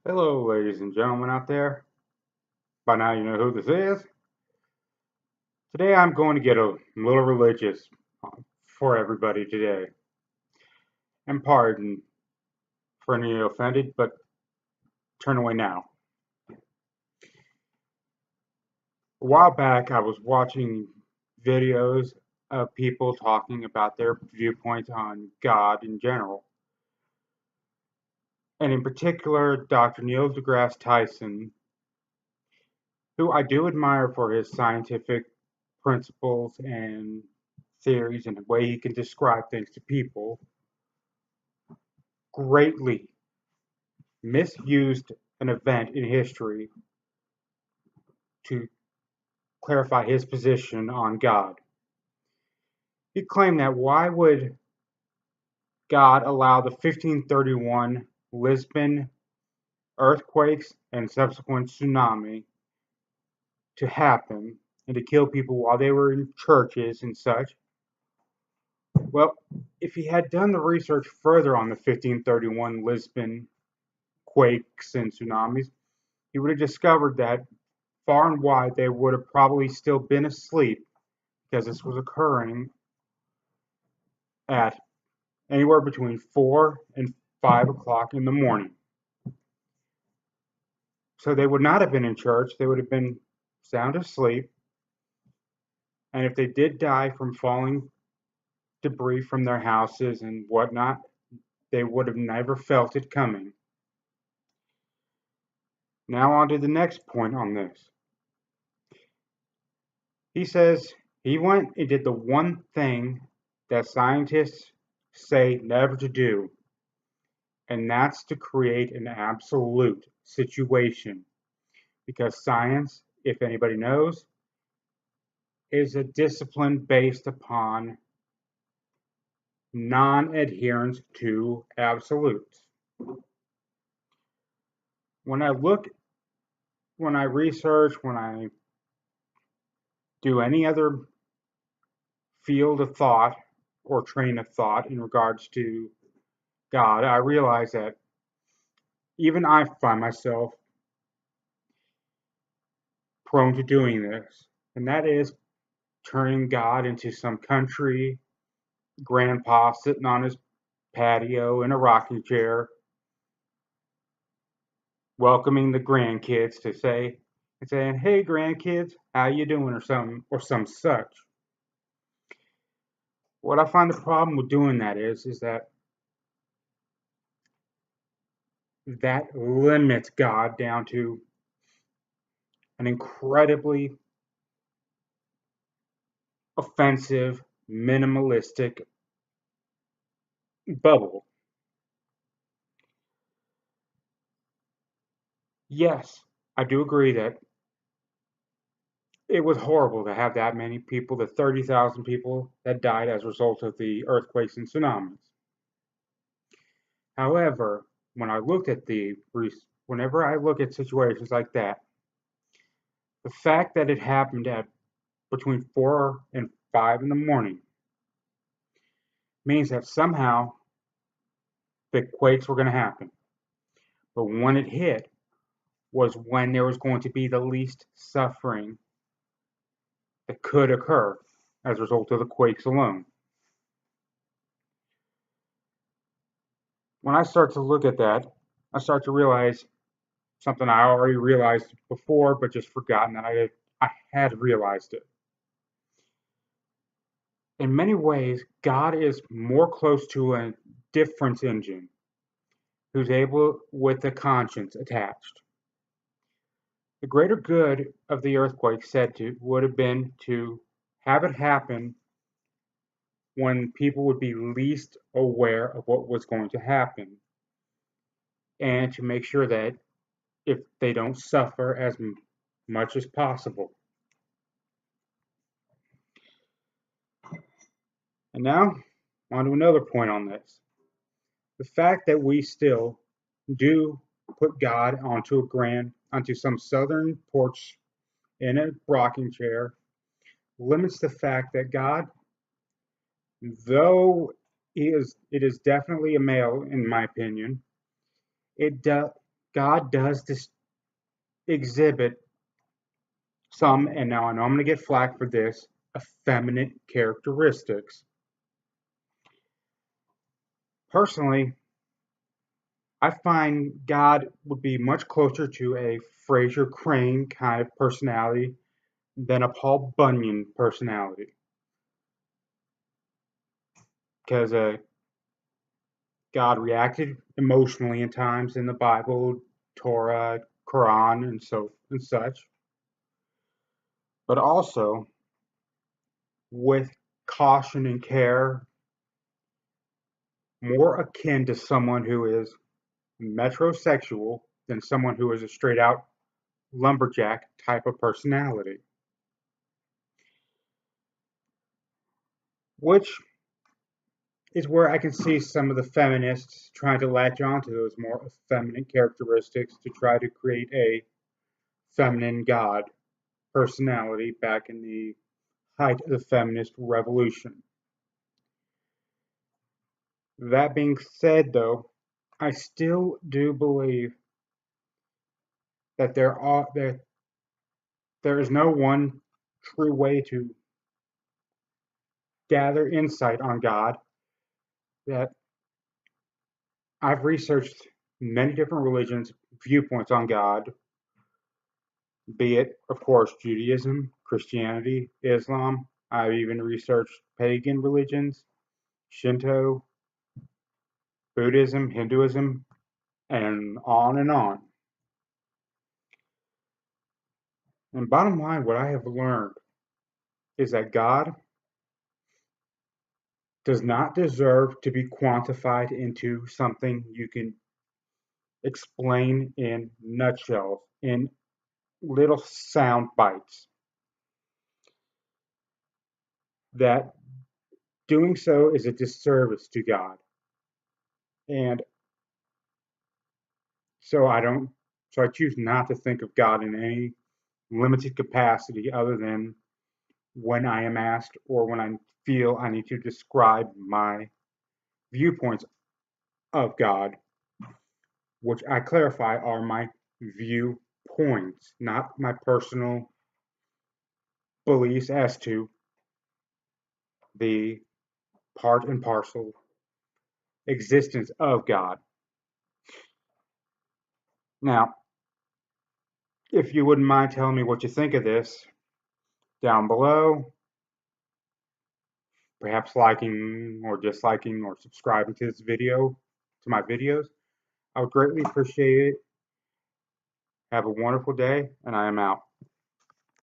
Hello, ladies and gentlemen out there. By now you know who this is. Today I'm going to get a little religious for everybody today. And pardon for any offended, but turn away now. A while back I was watching videos of people talking about their viewpoints on God in general. And in particular, Dr. Neil deGrasse Tyson, who I do admire for his scientific principles and theories and the way he can describe things to people, greatly misused an event in history to clarify his position on God. He claimed that why would God allow the 1531 Lisbon earthquakes and subsequent tsunami to happen and to kill people while they were in churches and such? Well, if he had done the research further on the 1531 Lisbon quakes and tsunamis, he would have discovered that far and wide they would have probably still been asleep because this was occurring at anywhere between 4 and 5 o'clock in the morning. So they would not have been in church, they would have been sound asleep. And if they did die from falling debris from their houses and whatnot, they would have never felt it coming. Now, on to the next point on this. He says he went and did the one thing that scientists say never to do, and that's to create an absolute situation. Because science, if anybody knows, is a discipline based upon non-adherence to absolutes. When I look, when I research, when I do any other field of thought or train of thought in regards to God, I realize that even I find myself prone to doing this, and that is turning God into some country grandpa sitting on his patio in a rocking chair, welcoming the grandkids to say and saying, "Hey, grandkids, how you doing?" or some such. What I find the problem with doing that is that that limits God down to an incredibly offensive, minimalistic bubble. Yes, I do agree that it was horrible to have that many people, the 30,000 people that died as a result of the earthquakes and tsunamis. However, when I looked at whenever I look at situations like that, the fact that it happened at between 4 and 5 in the morning means that somehow the quakes were going to happen. But when it hit was when there was going to be the least suffering that could occur as a result of the quakes alone. When I start to look at that, I start to realize something I already realized before, but just forgotten that I had realized it. In many ways, God is more close to a difference engine who's able with a conscience attached. The greater good of the earthquake would have been to have it happen when people would be least aware of what was going to happen, and to make sure that if they don't suffer as much as possible. And now, on to another point on this. The fact that we still do put God onto some southern porch in a rocking chair limits the fact that God, though it is definitely a male in my opinion, God does this exhibit some, and now I know I'm going to get flack for this, effeminate characteristics. Personally, I find God would be much closer to a Fraser Crane kind of personality than a Paul Bunyan personality. Because God reacted emotionally in times in the Bible, Torah, Quran, and such, but also with caution and care, more akin to someone who is metrosexual than someone who is a straight out lumberjack type of personality. Which is where I can see some of the feminists trying to latch onto those more effeminate characteristics to try to create a feminine god personality back in the height of the feminist revolution. That being said, though, I still do believe that there is no one true way to gather insight on God. That I've researched many different religions' viewpoints on God, be it, of course, Judaism, Christianity, Islam. I've even researched pagan religions, Shinto, Buddhism, Hinduism, and on and on. And bottom line, what I have learned is that God does not deserve to be quantified into something you can explain in nutshells, in little sound bites. That doing so is a disservice to God. And so I choose not to think of God in any limited capacity other than when I am asked or when I feel I need to describe my viewpoints of God, which I clarify are my viewpoints, not my personal beliefs as to the part and parcel existence of God. Now, if you wouldn't mind telling me what you think of this down below, perhaps liking or disliking or subscribing to this video, to my videos, I would greatly appreciate it. Have a wonderful day, and I am out.